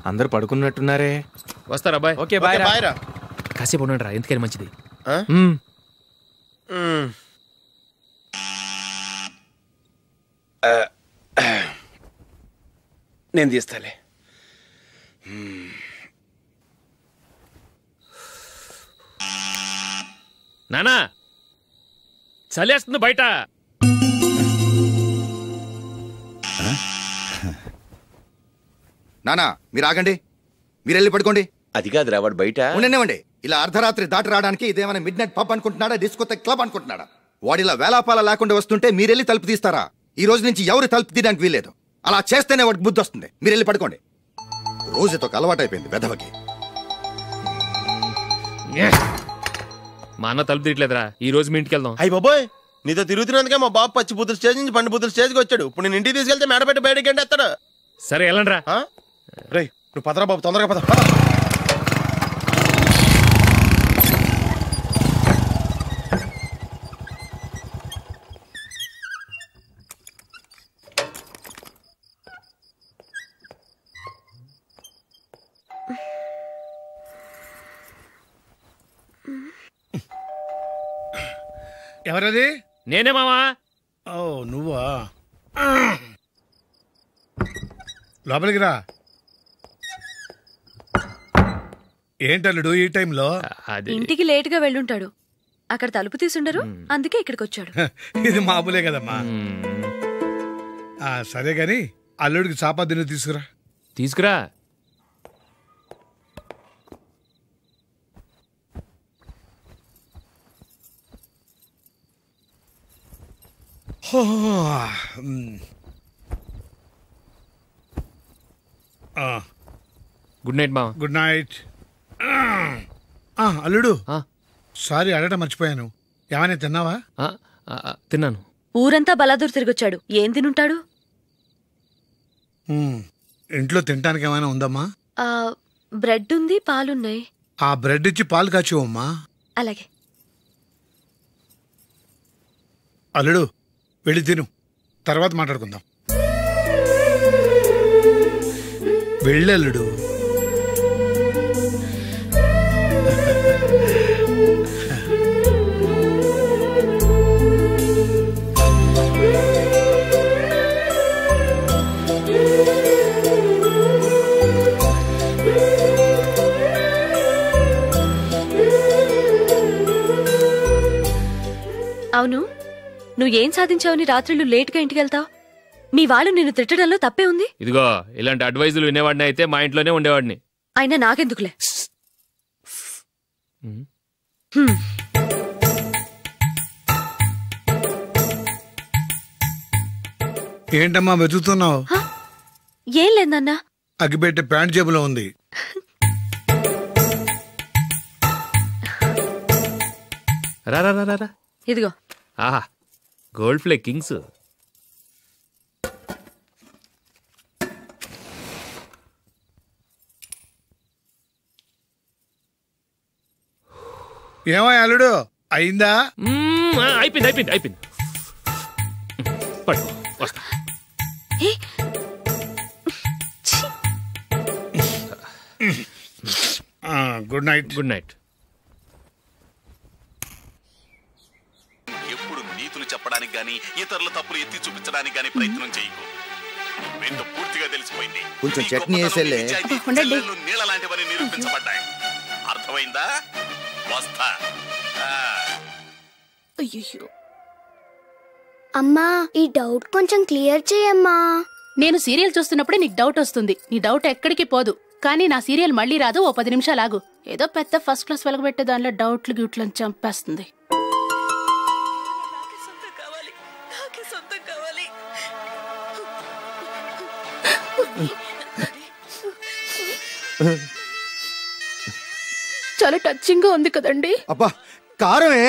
అందరు పడుకున్నట్టున్నారే. వస్తారా bye? Okay bye రా. కాసేపు ఉండండి రా, ఎందుకని మంచిది. నేను తీస్తాలే. నానా చలేస్తుంది బయట. నానా మీరు ఆగండి, మీరు వెళ్ళి పడుకోండి. అది కాదురా, వాడు బయట ఉండనివ్వండి. ఇలా అర్ధరాత్రి దాటి రావడానికి ఇదేమైనా mid night pub అనుకుంటున్నాడా, discotheque club అనుకుంటున్నాడా? వాడిలా వేలాపాల లేకుండా వస్తుంటే మీరెళ్ళి తలుపు తీస్తారా? ఈ రోజు నుంచి ఎవరు తలుపు తీయడానికి వీల్లేదు. అలా చేస్తేనే వాడికి బుద్ధి వస్తుంది. మీరు వెళ్ళి పడుకోండి. రోజుతో అలవాటు అయిపోయింది వెధవకి. మా అన్న తలుపు తీయట్లేదురా, ఈ రోజు మీ ఇంటికి వెళ్దాం. అయ్యి బాబోయ్, నీతో తిరుగుతున్నందుకే మా బాబు పచ్చి బుద్ధుల స్టేజ్ నుంచి పండు బుద్ధుల స్టేజ్కి వచ్చాడు. ఇప్పుడు నేను ఇంటికి తీసుకెళ్తే మేడపెట్టి బయటకి ఎండేస్తాడు. సరే వెళ్ళండి రా. రేయ్ నువ్వు పదరా బాబు, తొందరగా పద. ఎవరది? నేనే మావా. ఓ నువ్వా? లోపలికి రా. ఏంటల్లుడు ఈ టైంలో? ఇంటికి లేట్ గా వెళ్ళుంటాడు, అక్కడ తలుపు తీసుండరు, అందుకే ఇక్కడికి వచ్చాడు. ఇది మామూలే కదమ్మా. సరే గాని అల్లుడికి చాపాదిని తీసుకురా. తీసుకురా. గుడ్ నైట్ మావా. Good night. అల్లుడు సారీ అడగటం మర్చిపోయాను, ఏమైనా తిన్నావా? తిన్నాను. ఊరంతా బలాదూర్ తిరిగొచ్చాడు, ఏం తినుంటాడు? ఇంట్లో తినటానికి ఏమైనా ఉందమ్మా? బ్రెడ్ ఉంది, పాలున్నాయి. ఆ బ్రెడ్ ఇచ్చి పాలు కాచివమ్మా. అలాగే. అల్లుడు వెళ్ళి తిను, తర్వాత మాట్లాడుకుందాం. వెళ్ళల్లుడు. అవును, నువ్వేం సాధించావని రాత్రులు లేట్గా ఇంటికి వెళ్తావు? మీ వాళ్ళు నిన్ను తిట్టడంలో తప్పే ఉంది. ఇదిగో ఇలాంటి అడ్వైజులు వినేవాడిని అయితే మా ఇంట్లోనే ఉండేవాడిని. అయినా నాకెందుకులే. ఏంటమ్మా వెతుకుతున్నావు? ఏం లేదన్నా, అగ్గిపెట్టె ప్యాంట్ జేబులో ఉంది. రా రా రా రా. ఇదిగో. ఆహా, గోల్డ్ ఫ్లే కింగ్స్. ఏమో అల్లుడు అయిందా? అయిపోయింది అయిపోయింది అయిపోయింది. పట్టు వస్తా. Good night. Good night. ఎప్పుడు నీతులు చెప్పడానికి గానీ ఇతరుల తప్పులు ఎత్తి చూపించడానికి గానీ ప్రయత్నం చేయకు. రెండు పూర్తిగా తెలిసిపోయింది. కొంచెం చట్నీ వేసేలే. నీళ్ళ లాంటివని నిరూపించబడ్డాయి. అర్థమైందా? వస్తా. అయ్యో అమ్మా, ఈ డౌట్ కొంచెం క్లియర్ చేయమ్మా. నేను సీరియల్ చూస్తున్నప్పుడే నీకు డౌట్ వస్తుంది. నీ డౌట్ ఎక్కడికి పోదు. కానీ నా సీరియల్ మళ్ళీ రాదు. ఓ 10 నిమిషాలు ఆగు. ఏదో పెద్ద ఫస్ట్ క్లాస్ వెలగబెట్టే దానిలో డౌట్లు గ్యూట్లను చంపేస్తుంది. చాలా టచింగ్ గా ఉంది కదండి. అబ్బా కారమే.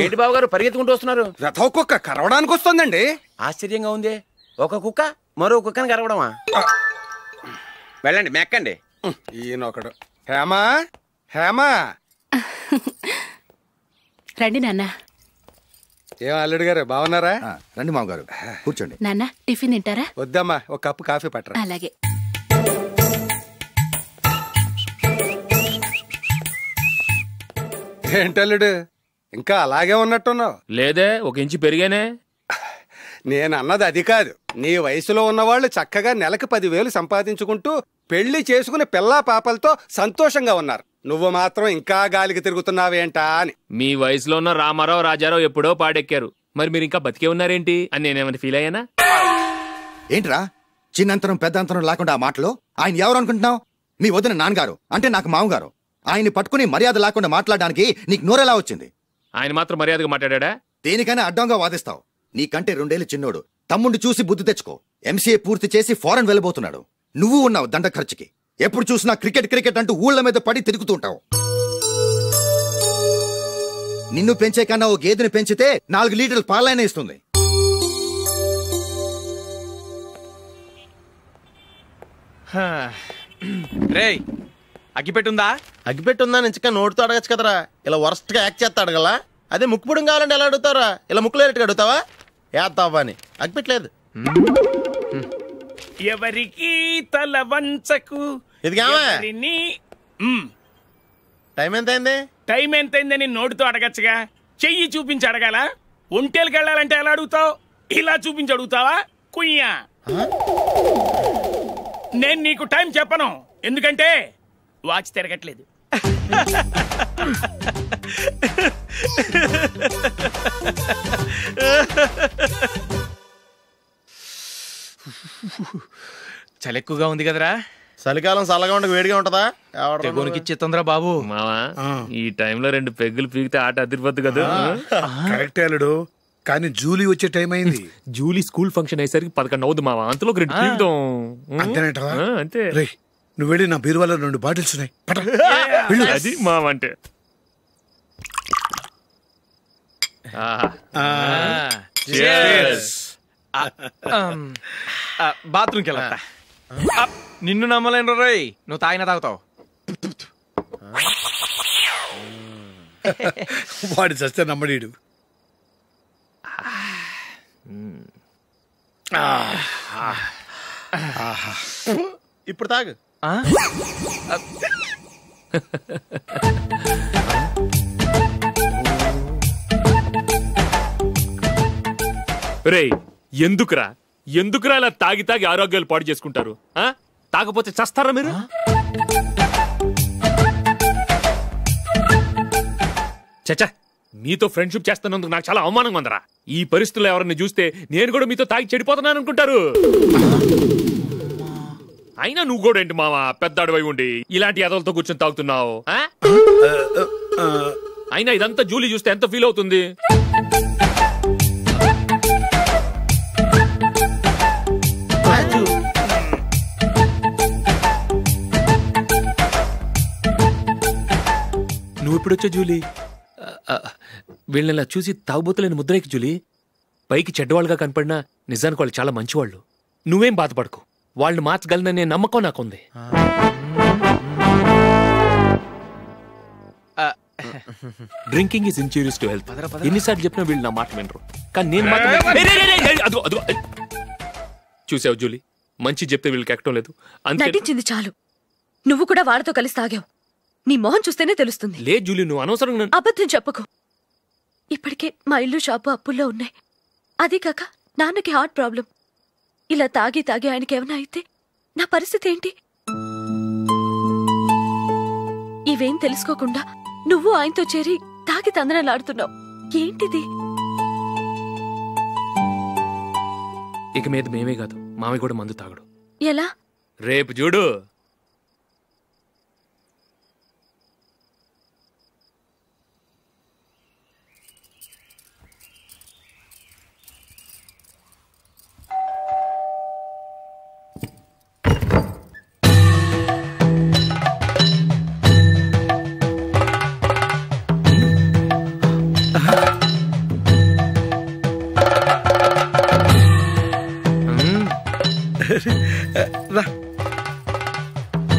ఏంటి బాబు గారు పరిగెత్తుకుంటూ వస్తున్నారు? రథం కుక్క కరవడానికి వస్తుందండి. ఆశ్చర్యంగా ఉంది. ఒక కుక్క మరో కుక్కని కరవడమా? వెళ్ళండి మెక్కండి. ఈయనొకడు. హేమా హేమా రండి నాన్న. ఏం అల్లుడు గారు బాగున్నారా? రండి మామగారు కూర్చోండి. నాన్న టిఫిన్ తింటారా? వద్దమ్మా, ఒక కప్పు కాఫీ పట్టరా. అలాగే. ఏంటల్లుడు ఇంకా అలాగే ఉన్నట్టున్నావు? లేదే, 1 ఇంచు పెరిగానే. నేను అన్నది అది కాదు. నీ వయసులో ఉన్నవాళ్ళు చక్కగా నెలకు 10,000 సంపాదించుకుంటూ పెళ్లి చేసుకుని పిల్లా పాపలతో సంతోషంగా ఉన్నారు. నువ్వు మాత్రం ఇంకా గాలికి తిరుగుతున్నావేంటా అని. మీ వయసులో ఉన్న రామారావు రాజారావు ఎప్పుడో పాడెక్కారు, మరి మీరు ఇంకా బతికే ఉన్నారేంటి అని నేనేమైనా ఫీల్ అయ్యానా? ఏంట్రా చిన్నంతరం పెద్దంతరం లేకుండా ఆ మాటలు? ఆయన ఎవరు అనుకుంటున్నావు? మీ వదిన నాన్నగారు, అంటే నాకు మామగారు. ఆయన్ని పట్టుకుని మర్యాద లేకుండా మాట్లాడడానికి నీకు నోరెలా వచ్చింది? ఆయన మాత్రం మర్యాదగా మాట్లాడా? దేనికైనా అడ్డంగా వాదిస్తావు. నీకంటే 2 ఏళ్లు చిన్నోడు. తమ్ముడు చూసి బుద్ధి తెచ్చుకో. ఎంసీఏ పూర్తి చేసి ఫారెన్ వెళ్ళబోతున్నాడు. నువ్వు ఉన్నావు దండ ఖర్చుకి. ఎప్పుడు చూసినా క్రికెట్ అంటూ ఊళ్ళ మీద పడి తిరుగుతుంటావు. నిన్ను పెంచే కన్నా ఓ గేదెని పెంచితే 4 లీటర్లు పాలైనా ఇస్తుంది. రేయ్, అగ్గిపెట్టుందా? అగ్గిపెట్టుందా నుంచి నోటితో అడగచ్చు కదరా. ఇలా వరస్ట్ గా యాక్ట్ చేస్తా అడగలా? అదే ముక్కుపుడం కావాలంటే ఎలా అడుగుతారా? ఇలా ముక్కులేటట్టు అడుగుతావా? ఏత్తావా అని. అగ్గిపెట్టలేదు. ఎవరికి తల వంచకు. ఇది టైం ఎంత అయింది? టైం ఎంతైందని నోటితో అడగచ్చుగా, చెయ్యి చూపించి అడగాల? ఒంటేలకు వెళ్ళాలంటే ఎలా అడుగుతావు? ఇలా చూపించి అడుగుతావా? కుయ్యా, నేను నీకు టైం చెప్పను, ఎందుకంటే వాచ్ తిరగట్లేదు. చలి ఎక్కువగా ఉంది కదరా. చలికాలం చల్లగా ఉండక వేడిగా ఉంటదా? తెగోనికిచ్చేతుందిరా బాబు. మావా, ఈ టైంలో 2 పెగ్గులు పీకితే ఆట అదిరిపోద్దు కదా. కరెక్ట్ అల్లుడు, కానీ జూలీ వచ్చే టైం అయింది. జూలీ స్కూల్ ఫంక్షన్ అయ్యేసరికి 11 అవుద్ది మావా. అంతలో 2 పీకుతాం. అంతేనేటవా? అంతే. రే, నువ్వు వెళ్ళి నా బీరువాలో 2 బాటిల్స్ ఉన్నాయి. అది మావా అంటే. బాత్రూమ్కి వెళ్ళా. నిన్ను నమ్మలేను రోయ్, నువ్వు తాగినా తాగుతావు. వాడి చస్తే నమ్మడీడు. ఇప్పుడు తాగు. రేయ్, ఎందుకురా ఇలా తాగి ఆరోగ్యాలు పాడు చేసుకుంటారు? తాగపోతే చస్తారా మీరు? చచ్చా, మీతో ఫ్రెండ్షిప్ చేస్తున్నందుకు నాకు చాలా అవమానంగా ఉందరా. ఈ పరిస్థితుల్లో ఎవరిని చూస్తే నేను కూడా మీతో తాగి చెడిపోతున్నాను అనుకుంటారు. అయినా నువ్వు కూడా ఏంటి మావా, పెద్ద అడవై ఉండి ఇలాంటి ఎదలతో కూర్చొని తాగుతున్నావు? అయినా ఇదంతా జూలీ చూస్తే ఎంత ఫీల్ అవుతుంది? నువ్వు ఎప్పుడొచ్చా జూలీ? వీళ్ళని చూసి తాగుబోతులేని ముద్రేకి జూలీ. పైకి చెడ్డవాళ్ళుగా కనపడినా నిజానికి వాళ్ళు చాలా మంచివాళ్ళు. నువ్వేం బాధపడకు, వాళ్ళని మార్చగలననే నమ్మకం నాకుంది. Drinking is injurious to health. ఎన్నిసార్లు చెప్పినా వీళ్ళు నా మాట వినరు. కానీ నేను మాత్రం చూసావు జూలీ, మంచి చెప్తే వీళ్ళకి ఎక్కడం లేదు. నటించింది చాలు. నువ్వు కూడా వాళ్ళతో కలిసి తాగావు. నీ మొహం చూస్తేనే తెలుస్తుంది. లే జూలీ, నువ్వు అనవసరంగా అబద్ధం చెప్పకు. ఇప్పటికే మా ఇల్లు షాపు అప్పుల్లో ఉన్నాయి. అదే కాక నాన్నకి హార్ట్ ప్రాబ్లం. ఇలా తాగి ఆయనకి ఏమైనా అయితే నా పరిస్థితి ఏంటి? ఇవేం తెలుసుకోకుండా నువ్వు ఆయనతో చేరి తాగి తందనలాడుతున్నావు. ఏంటిది? ఇక మీద మేమే కాదు, మామయ్య కూడా మందు తాగడు. ఎలా? రేపు చూడు.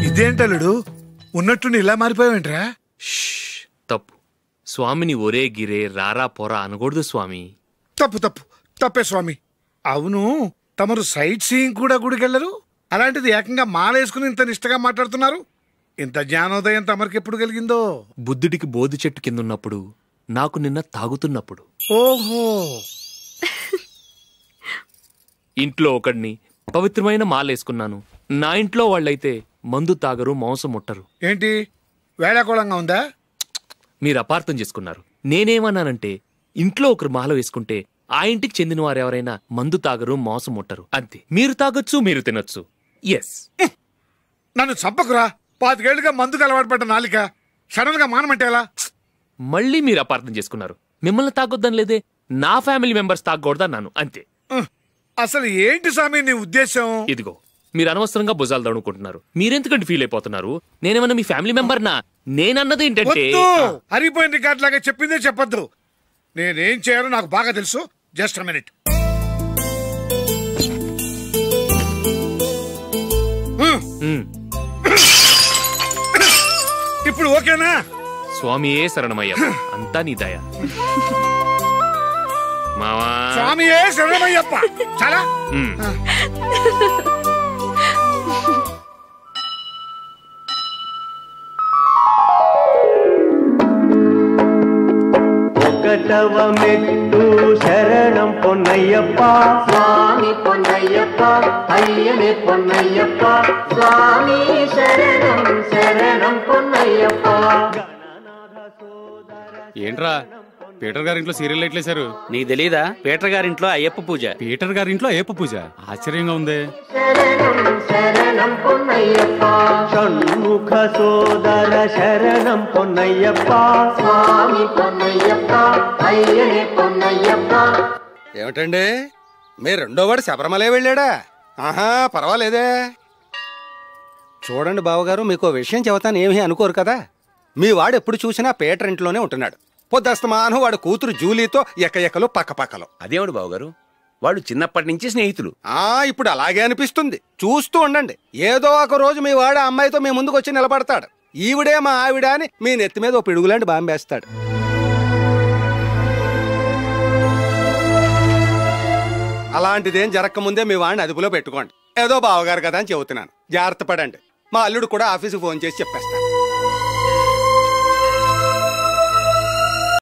ఇదేంటలుడు, ఉన్నట్టుండి ఇలా మారిపోయావేంట్రా? తప్పు. స్వామిని ఒరే గిరే రారా పోరా అనకూడదు స్వామి. తప్పే స్వామి. అవును, తమరు సైట్ సీయింగ్ కూడా గుడికెళ్ళరు, అలాంటిది ఏకంగా మాలేసుకుని ఇంత నిష్టగా మాట్లాడుతున్నారు. ఇంత జ్ఞానోదయం తమరికి ఎప్పుడు కలిగిందో? బుద్ధుడికి బోధి చెట్టు కింద ఉన్నప్పుడు, నాకు నిన్న తాగుతున్నప్పుడు. ఓహో. ఇంట్లో ఒకడిని పవిత్రమైన మాలేసుకున్నాను. నా ఇంట్లో వాళ్ళైతే మందు తాగరు, మాంసం ముట్టరు. ఏంటి వేళాకోళంగా ఉందా? మీరు అపార్థం చేసుకున్నారు. నేనేమన్నానంటే, ఇంట్లో ఒకరు మాల వేసుకుంటే ఆ ఇంటికి చెందిన వారు ఎవరైనా మందు తాగరు, మాంసం ముట్టరు, అంతే. మీరు తాగొచ్చు, మీరు తినొచ్చు. ఎస్. నన్ను చంపకురా. 5 ఏళ్లుగా మందుకు అలవాటు పడ్డ నాలిక సడన్ గా మానమంటే ఎలా? మళ్ళీ మీరు అపార్థం చేసుకున్నారు. మిమ్మల్ని తాగొద్దని లేదే, నా ఫ్యామిలీ మెంబర్స్ తాగకూడదన్నాను, అంతే. అసలు ఏంటి స్వామి నీ ఉద్దేశం? ఇదిగో, మీరు అనవసరంగా భుజాలు దడుకుంటున్నారు. మీరెందుకంటే ఫీల్ అయిపోతున్నారు? నేనేమన్నా మీ ఫ్యామిలీ మెంబర్నా? నేనన్నది ఏంటంటే, హరిపోయిన రికార్డ్ లాగా చెప్పిందే చెప్పొద్దు. నేనేం చేయాలో నాకు బాగా తెలుసు. Just a minute. ఇప్పుడు ఓకేనా? స్వామియే శరణమయ్య, అంతా నీ దయ. మావా, స్వామియే శరణమయ్యప్ప. చాలా ఒకటవ మెట్టు శరణం పొన్నయ్యప్ప, స్వామి పొన్నయ్యప్ప, అయ్యనే పొన్నయ్యప్ప, స్వామి శరణం శరణం పొన్నయ్యప్ప. ఏంట్రా పీటర్ గారింట్లో సీరియల్ లైట్లేశారు? నీకు తెలీదా? పీటర్ గారింట్లో అయ్యప్ప పూజ. పీటర్ గారింట్లో అయ్యప్ప పూజ? ఆశ్చర్యంగా ఉంది. శరణం శరణం పొన్నయ్యప్ప, షణ్ముఖ సోదర శరణం పొన్నయ్యప్ప, స్వామి పొన్నయ్యప్ప, అయ్యనే పొన్నయ్యప్ప. ఏమిటండి, మీ రెండోవాడు శబరిమలే వెళ్ళాడా? ఆహా, పర్వాలేదే. చూడండి బావగారు, మీకు విషయం చెబుతాను, ఏమీ అనుకోరు కదా. మీ వాడు ఎప్పుడు చూసినా పీటర్ ఇంట్లోనే ఉంటున్నాడు. పొద్దస్తమానం వాడు కూతురు జూలీతో ఎక్కలు పక్కపక్కలు. అదేమిటి బావగారు, వాళ్ళు చిన్నప్పటి నుంచి స్నేహితులు. ఇప్పుడు అలాగే అనిపిస్తుంది. చూస్తూ ఉండండి, ఏదో ఒక రోజు మీ వాడు అమ్మాయితో మీ ముందుకు వచ్చి నిలబడతాడు. ఈవిడే మా ఆవిడ అని మీ నెత్తి మీద ఓ పిడుగులాంటి బాంబేస్తాడు. అలాంటిదేం జరగకముందే మీ వాడిని అదుపులో పెట్టుకోండి. ఏదో బావగారు కదా అని చెబుతున్నాను, జాగ్రత్త పడండి. మా అల్లుడు కూడా ఆఫీసుకు ఫోన్ చేసి చెప్పేస్తాను.